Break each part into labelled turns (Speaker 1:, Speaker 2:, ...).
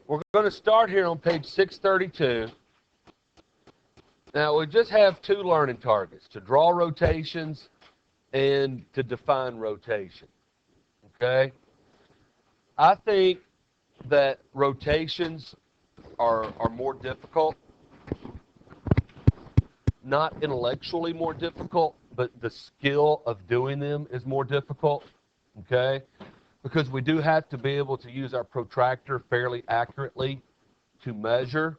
Speaker 1: We're going to start here on page 632. Now, we just have two learning targets, to draw rotations and to define rotation. Okay? I think that rotations are more difficult, not intellectually more difficult, but the skill of doing them is more difficult, okay? Because we do have to be able to use our protractor fairly accurately to measure.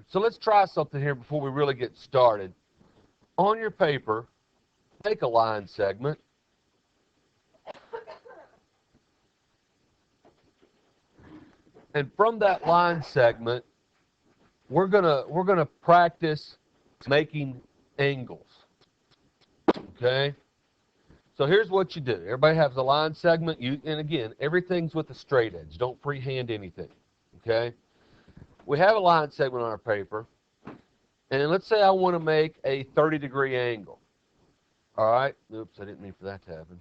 Speaker 1: So let's try something here before we really get started. On your paper, take a line segment. And from that line segment, we're gonna practice making angles. Okay? So here's what you do. Everybody has a line segment. And again, everything's with a straight edge. Don't freehand anything. Okay? We have a line segment on our paper. And let's say I want to make a 30-degree angle. All right? Oops, I didn't mean for that to happen.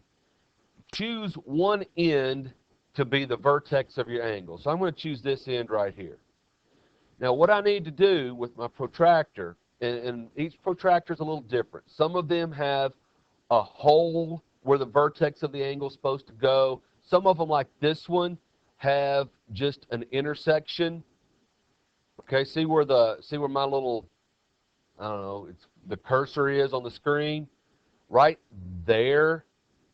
Speaker 1: Choose one end to be the vertex of your angle. So I'm going to choose this end right here. Now what I need to do with my protractor, and each protractor is a little different. Some of them have a hole where the vertex of the angle is supposed to go. Some of them, like this one, have just an intersection. Okay, see where my little, I don't know, it's the cursor is on the screen? Right there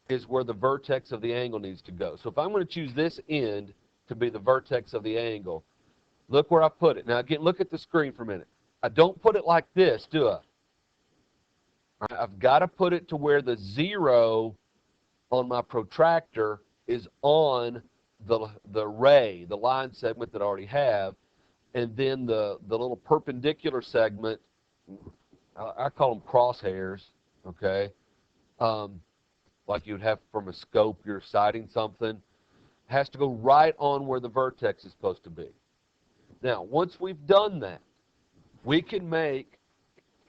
Speaker 1: is where the vertex of the angle needs to go. So if I'm going to choose this end to be the vertex of the angle, look where I put it. Now again, look at the screen for a minute. I don't put it like this, do I? I've got to put it to where the 0 on my protractor is on the ray, the line segment that I already have, and then the little perpendicular segment, I call them crosshairs, okay? Like you'd have from a scope, you're sighting something, has to go right on where the vertex is supposed to be. Now, once we've done that, we can make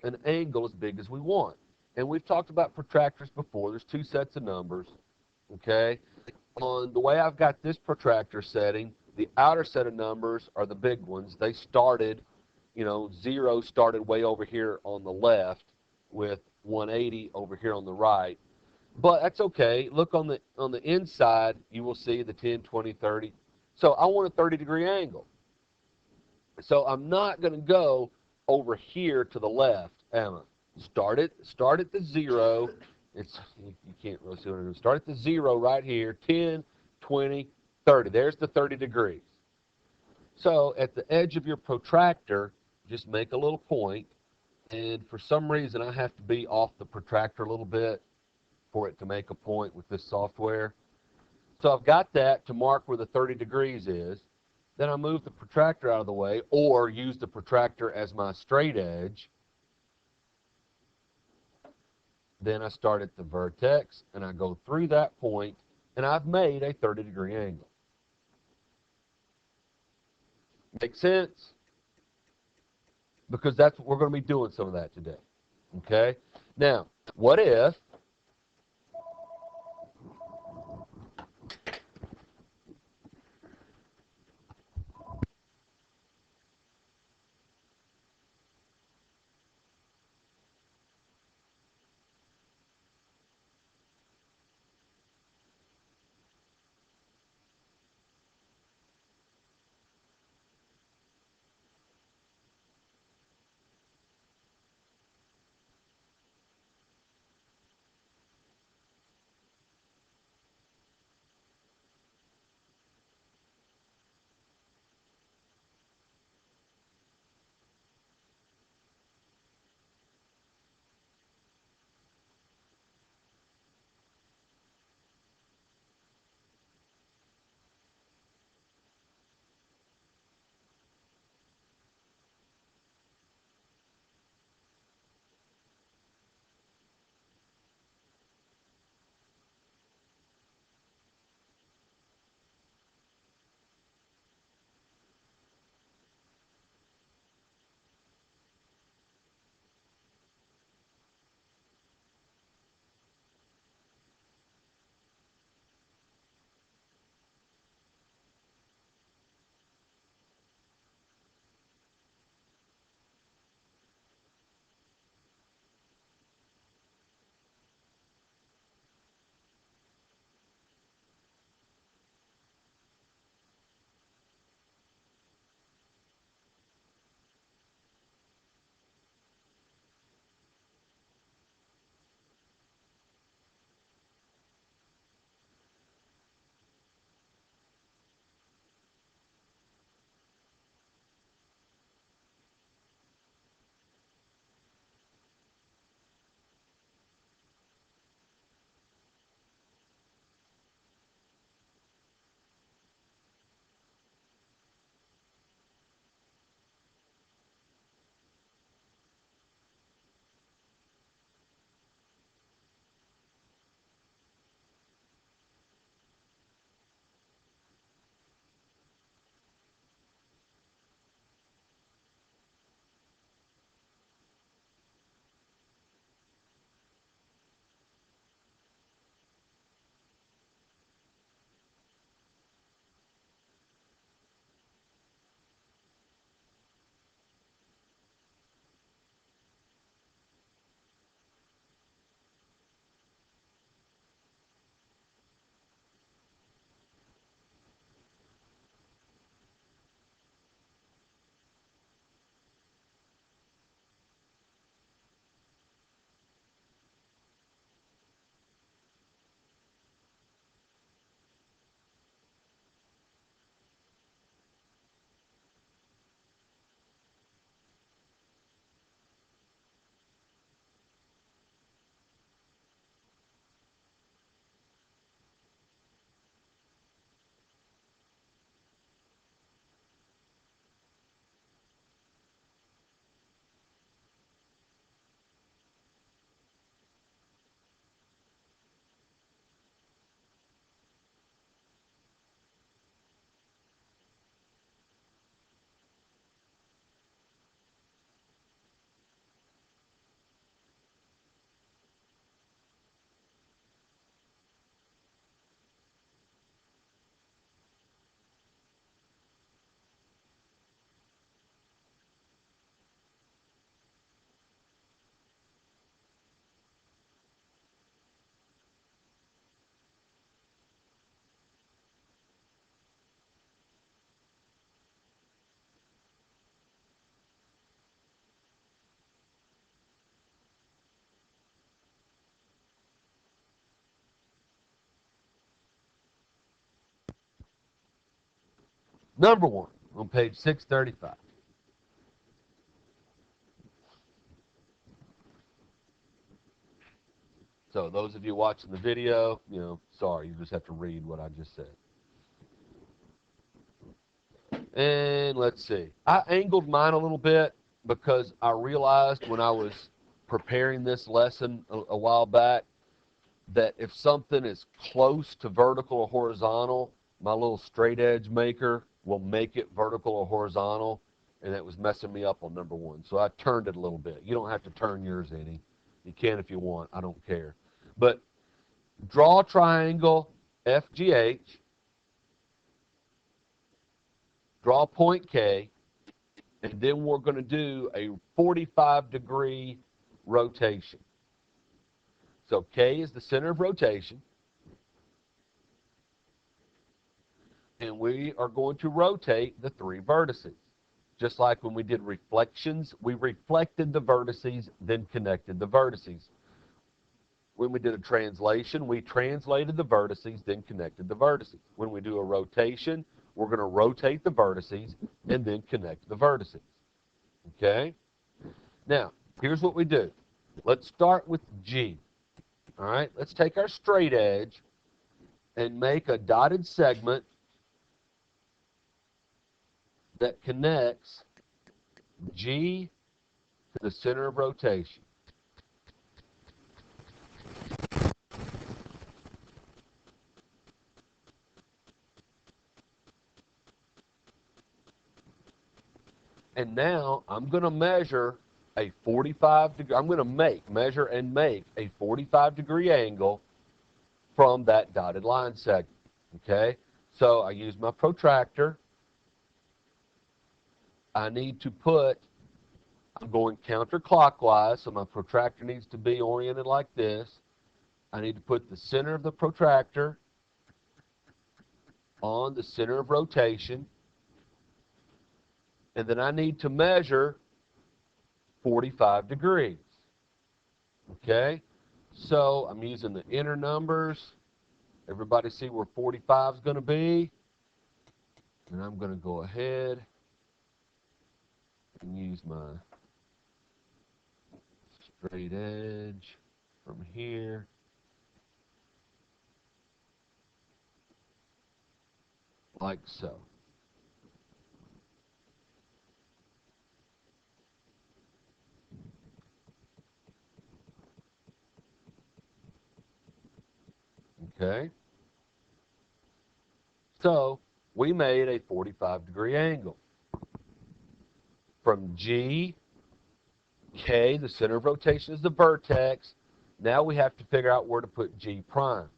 Speaker 1: an angle as big as we want. And we've talked about protractors before. There's two sets of numbers, okay? On the way I've got this protractor setting, the outer set of numbers are the big ones. They started, 0 started way over here on the left with 180 over here on the right. But that's okay. Look on the inside, you will see the 10, 20, 30. So I want a 30-degree angle. So I'm not going to go over here to the left, am I? Start at the 0. You can't really see what I'm doing. Start at the 0 right here, 10, 20, 30. There's the 30 degrees. So at the edge of your protractor, just make a little point. And for some reason, I have to be off the protractor a little bit for it to make a point with this software. So I've got that to mark where the 30 degrees is. Then I move the protractor out of the way, or use the protractor as my straight edge. Then I start at the vertex, and I go through that point, and I've made a 30-degree angle. Make sense? Because that's what we're going to be doing some of that today. Okay? Now, what if Number one on page 635. So those of you watching the video, sorry, you just have to read what I just said. And let's see. I angled mine a little bit because I realized when I was preparing this lesson a while back that if something is close to vertical or horizontal, my little straight edge maker will make it vertical or horizontal, and it was messing me up on number one. So I turned it a little bit. You don't have to turn yours any. You can if you want. I don't care. But draw a triangle FGH, draw a point K, and then we're going to do a 45-degree rotation. So K is the center of rotation, and we are going to rotate the three vertices. Just like when we did reflections, we reflected the vertices, then connected the vertices. When we did a translation, we translated the vertices, then connected the vertices. When we do a rotation, we're going to rotate the vertices and then connect the vertices. Okay? Now, here's what we do. Let's start with G. All right? Let's take our straight edge and make a dotted segment that connects G to the center of rotation. And now I'm going to measure a 45-degree, I'm going to measure and make a 45-degree angle from that dotted line segment. Okay? So I use my protractor. I need to put, I'm going counterclockwise, so my protractor needs to be oriented like this. I need to put the center of the protractor on the center of rotation. And then I need to measure 45 degrees. Okay? So I'm using the inner numbers. Everybody see where 45 is going to be? And I'm going to go ahead and use my straight edge from here. Like so. Okay? So we made a 45-degree angle. From G, K, the center of rotation is the vertex. Now we have to figure out where to put G prime.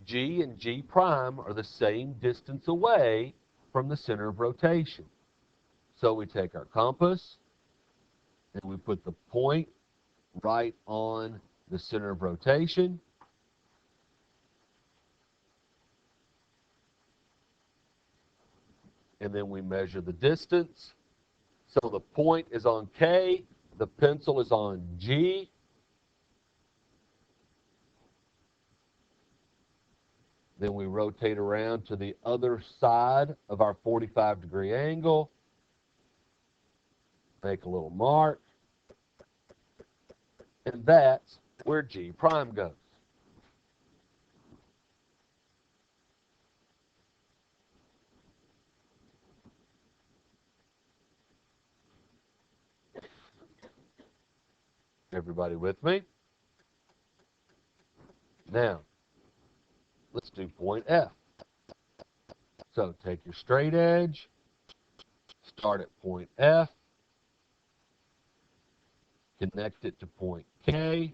Speaker 1: G and G prime are the same distance away from the center of rotation. So we take our compass and we put the point right on the center of rotation. And then we measure the distance. So the point is on K, the pencil is on G. Then we rotate around to the other side of our 45-degree angle. Make a little mark. And that's where G prime goes. Everybody with me? Now, let's do point F. So take your straight edge, start at point F, connect it to point K.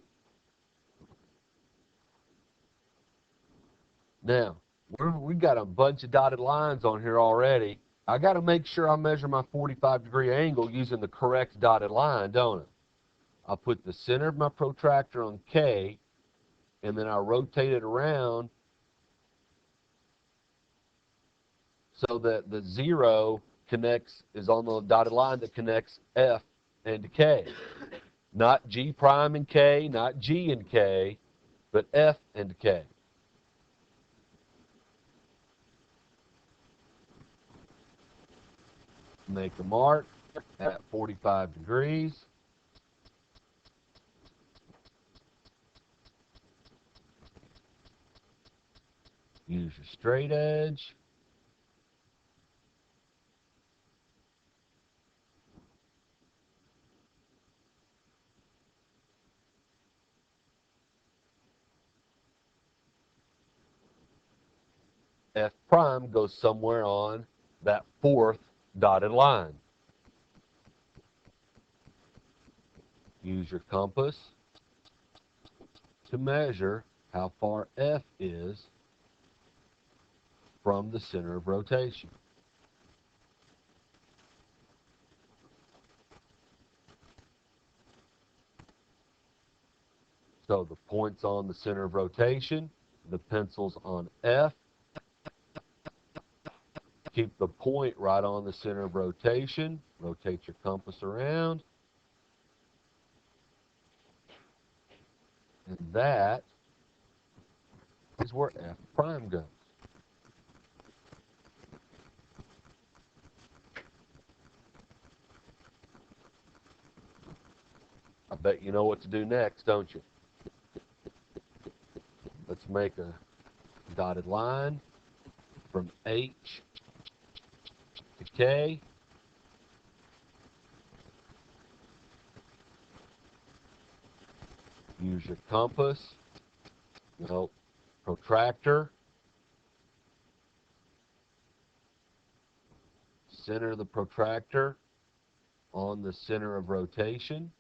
Speaker 1: Now, we got a bunch of dotted lines on here already. I got to make sure I measure my 45-degree angle using the correct dotted line, don't I? I'll put the center of my protractor on K, and then I'll rotate it around so that the 0 is on the dotted line that connects F and K. Not G prime and K, not G and K, but F and K. Make a mark at 45 degrees. Use your straight edge. F prime goes somewhere on that fourth dotted line. Use your compass to measure how far F is from the center of rotation. So the point's on the center of rotation, the pencil's on F. Keep the point right on the center of rotation. Rotate your compass around. And that is where F prime goes. I bet you know what to do next, don't you? Let's make a dotted line from H to K. Use your compass, protractor. Center the protractor on the center of rotation.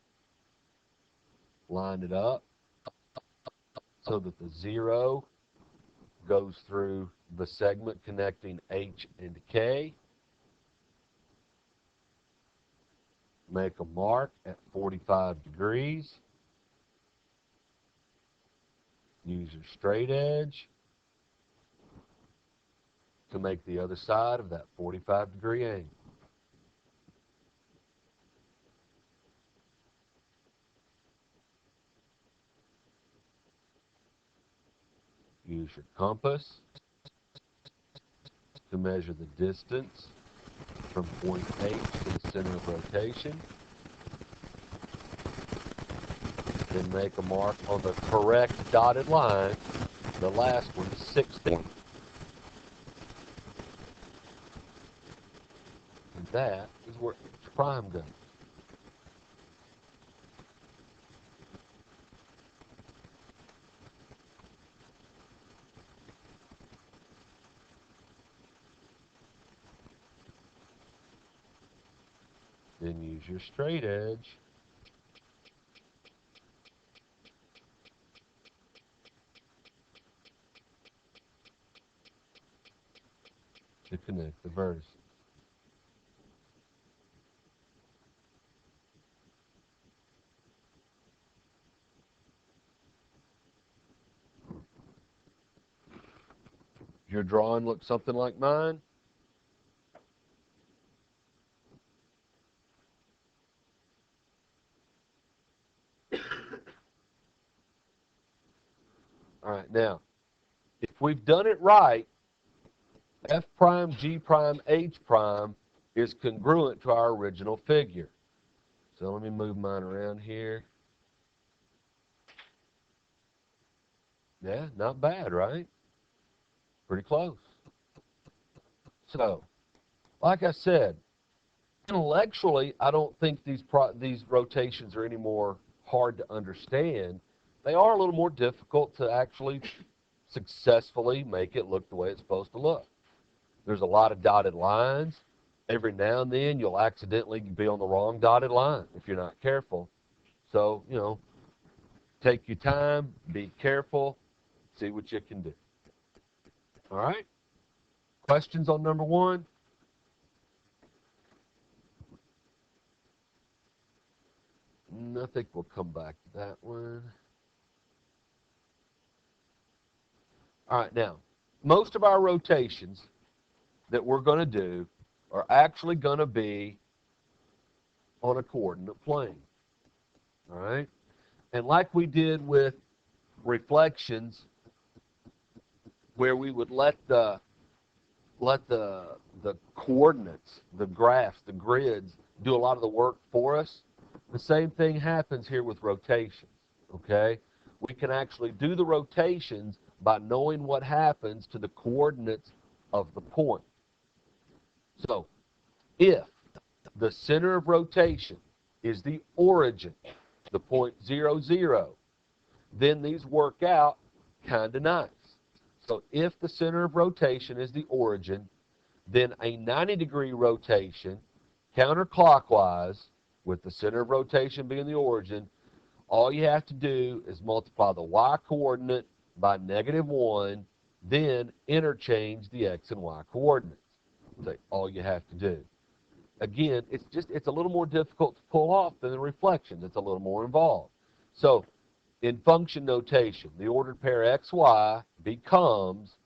Speaker 1: Line it up so that the 0 goes through the segment connecting H and K. Make a mark at 45 degrees. Use your straight edge to make the other side of that 45-degree angle. Use your compass to measure the distance from point H to the center of rotation. Then make a mark on the correct dotted line. The last one is 60. And that is where H prime goes. Then use your straight edge to connect the vertices. Your drawing looks something like mine. All right, now, if we've done it right, F prime, G prime, H prime is congruent to our original figure. So let me move mine around here. Yeah, not bad, right? Pretty close. So, like I said, intellectually, I don't think these rotations are any more hard to understand. They are a little more difficult to actually successfully make it look the way it's supposed to look. There's a lot of dotted lines. Every now and then you'll accidentally be on the wrong dotted line if you're not careful. So, take your time, be careful, see what you can do. All right? Questions on number 1? I think we'll come back to that one. All right, now, most of our rotations that we're going to do are actually going to be on a coordinate plane. All right? And like we did with reflections, where we would let the let the coordinates, the graphs, the grids do a lot of the work for us. The same thing happens here with rotations, okay? We can actually do the rotations by knowing what happens to the coordinates of the point. So, if the center of rotation is the origin, the point 0, 0, then these work out kind of nice. So if the center of rotation is the origin, then a 90-degree rotation counterclockwise, with the center of rotation being the origin, all you have to do is multiply the y coordinate by -1, then interchange the x and y coordinates. That's all you have to do. Again, it's a little more difficult to pull off than the reflections. It's a little more involved. So in function notation, the ordered pair xy becomes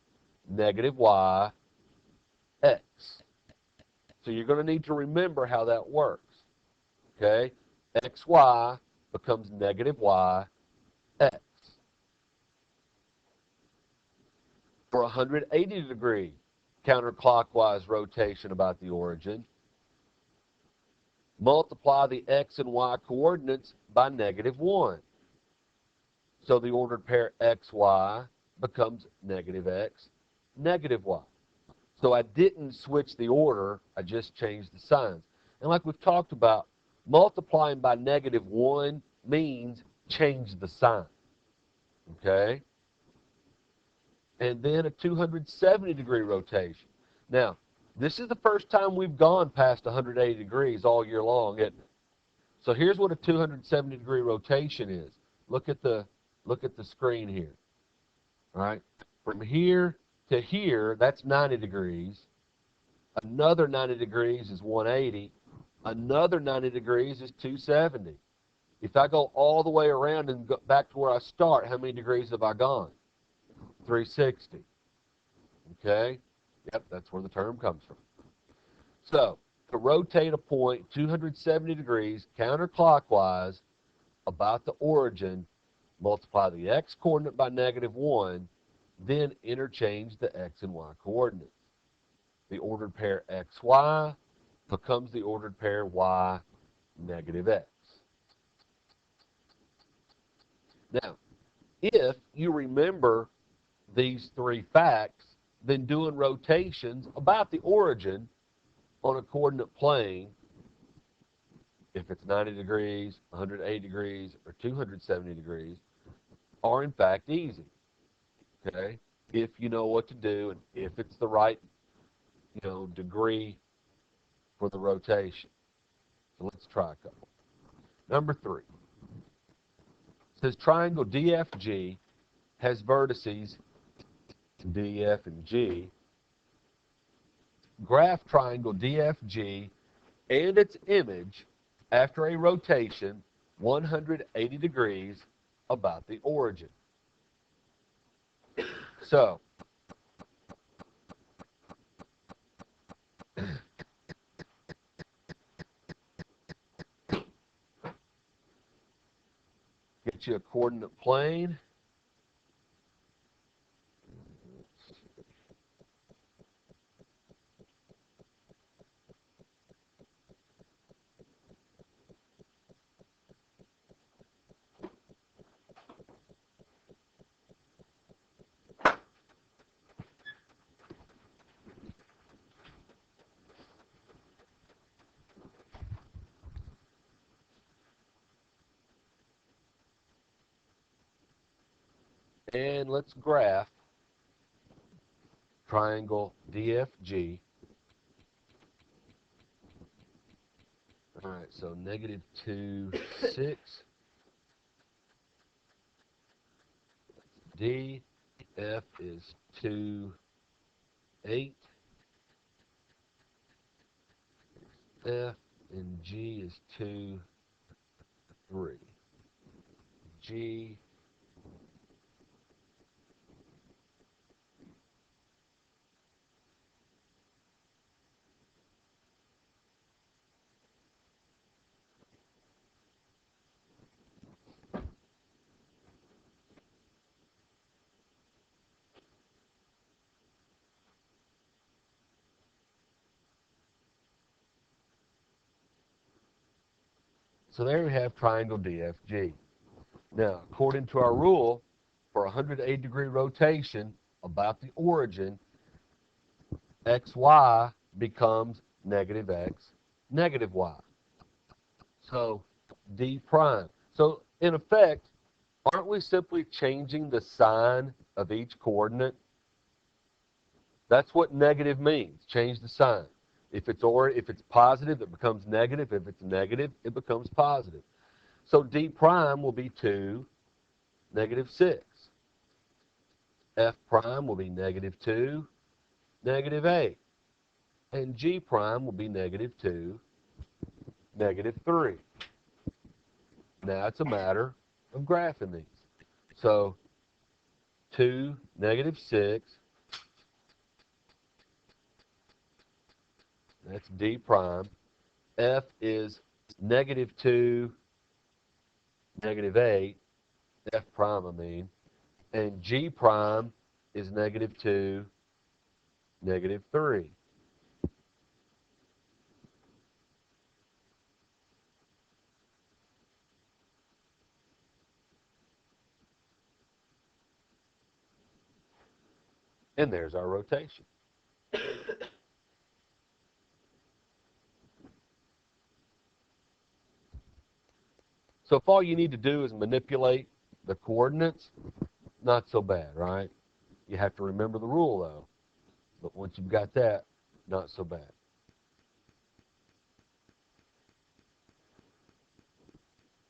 Speaker 1: -y x. So you're going to need to remember how that works. Okay? xy becomes -y x. For 180-degree counterclockwise rotation about the origin, multiply the x and y coordinates by -1. So the ordered pair xy becomes -x, -y. So I didn't switch the order, I just changed the signs. And like we've talked about, multiplying by -1 means change the sign. Okay? And then a 270-degree rotation. Now, this is the first time we've gone past 180 degrees all year long, isn't it? So here's what a 270-degree rotation is. Look at the screen here. All right? From here to here, that's 90 degrees. Another 90 degrees is 180. Another 90 degrees is 270. If I go all the way around and go back to where I start, how many degrees have I gone? 360. Okay? Yep, that's where the term comes from. So, to rotate a point 270 degrees counterclockwise about the origin, multiply the x coordinate by -1, then interchange the x and y coordinates. The ordered pair xy becomes the ordered pair y -x. Now, if you remember these three facts, then doing rotations about the origin on a coordinate plane, if it's 90 degrees, 180 degrees, or 270 degrees, are in fact easy. Okay? If you know what to do and if it's the right, degree for the rotation. So let's try a couple. Number 3. It says triangle DFG has vertices D, F, and G. Graph triangle DFG and its image after a rotation 180 degrees about the origin. So, get you a coordinate plane. And let's graph triangle DFG. All right, so -2, 6. D, F is 2, 8. F and G is 2, 3. G, So there we have triangle DFG. Now, according to our rule, for a 180-degree rotation about the origin, XY becomes negative X, negative Y. So D prime. So in effect, aren't we simply changing the sign of each coordinate? That's what negative means. Change the sign. If it's positive, it becomes negative. If it's negative, it becomes positive. So D prime will be 2, negative 6. F prime will be negative 2, negative 8. And G prime will be negative 2, negative 3. Now it's a matter of graphing these. So 2, negative 6, that's D prime. F is negative 2, negative 8, F prime I mean. And G prime is negative 2, negative 3. And there's our rotation. So if all you need to do is manipulate the coordinates, not so bad, right? You have to remember the rule, though. But once you've got that, not so bad.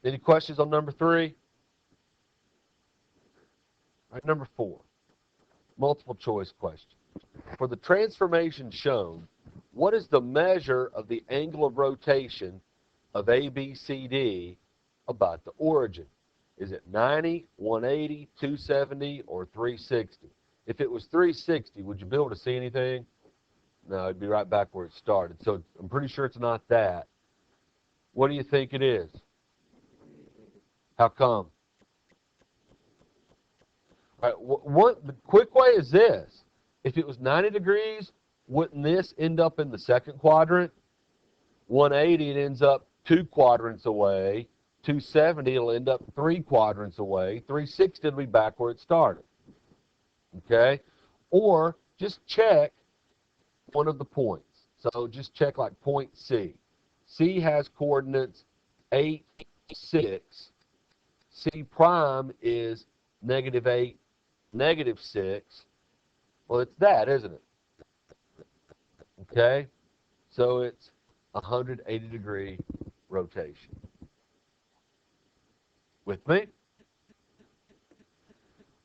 Speaker 1: Any questions on number 3? All right, number 4, multiple choice question. For the transformation shown, what is the measure of the angle of rotation of ABCD about the origin? Is it 90, 180, 270, or 360? If it was 360, would you be able to see anything? No, it'd be right back where it started. So I'm pretty sure it's not that. What do you think it is? How come? All right, the quick way is this. If it was 90 degrees, wouldn't this end up in the second quadrant? 180, it ends up 2 quadrants away. 270, it'll end up 3 quadrants away. 360 will be back where it started. Okay? Or just check one of the points. So just check like point C. C has coordinates 8, 6. C prime is negative 8, negative 6. Well, it's that, isn't it? Okay? So it's 180-degree rotation. With me?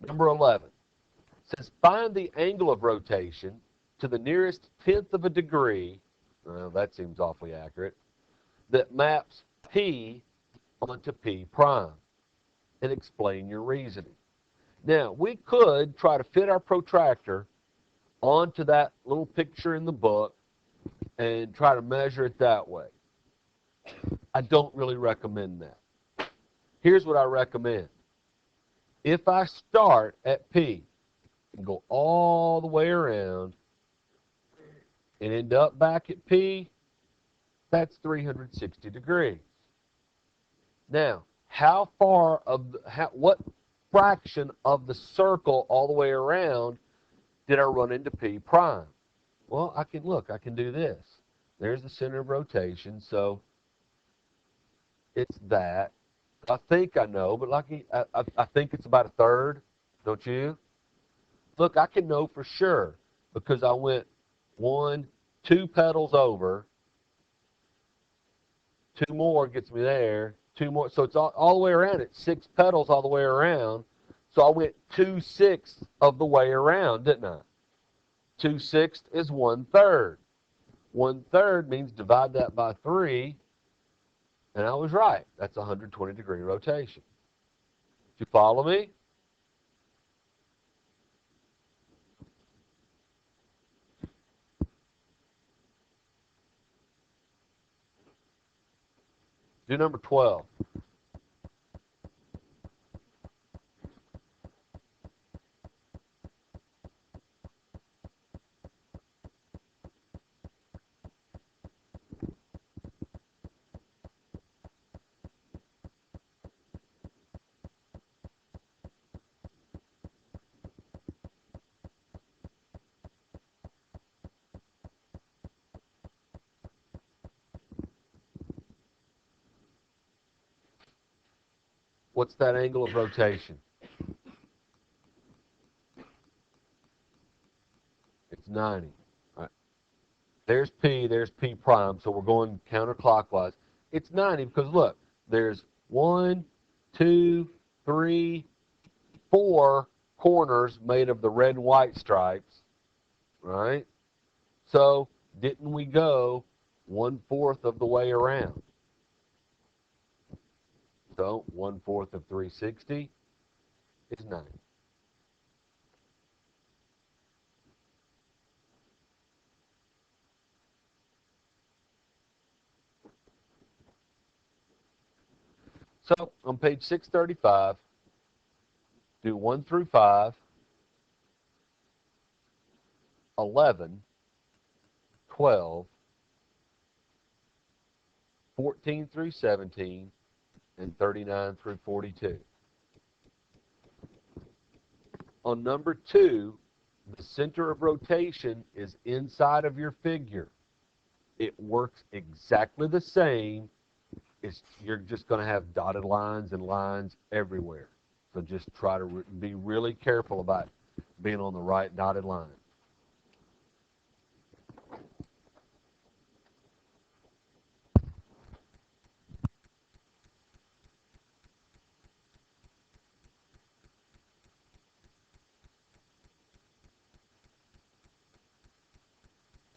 Speaker 1: Number 11 says find the angle of rotation to the nearest tenth of a degree, well, that seems awfully accurate, that maps P onto P prime, and explain your reasoning. Now, we could try to fit our protractor onto that little picture in the book and try to measure it that way. I don't really recommend that. Here's what I recommend. If I start at P and go all the way around and end up back at P, that's 360 degrees. Now, what fraction of the circle all the way around did I run into P prime? Well, I can do this. There's the center of rotation, so it's that. I think I know, but I think it's about a third, don't you? Look, I can know for sure because I went 2 pedals over, 2 more gets me there, 2 more, so it's all the way around. It's 6 pedals all the way around, so I went 2/6 of the way around, didn't I? 2/6 is 1/3. 1/3 means divide that by 3, and I was right. That's a 120-degree rotation. Did you follow me? Do number 12. What's that angle of rotation? It's 90. All right. There's P prime, so we're going counterclockwise. It's 90 because look, there's 1, 2, 3, 4 corners made of the red and white stripes, right? So didn't we go 1/4 of the way around? So 1/4 of 360 is 90. So on page 635, do 1 through 5, 11, 12, 14 through 17, and 39 through 42. On number 2, the center of rotation is inside of your figure. It works exactly the same. You're just going to have dotted lines and lines everywhere. So just try to be really careful about being on the right dotted line.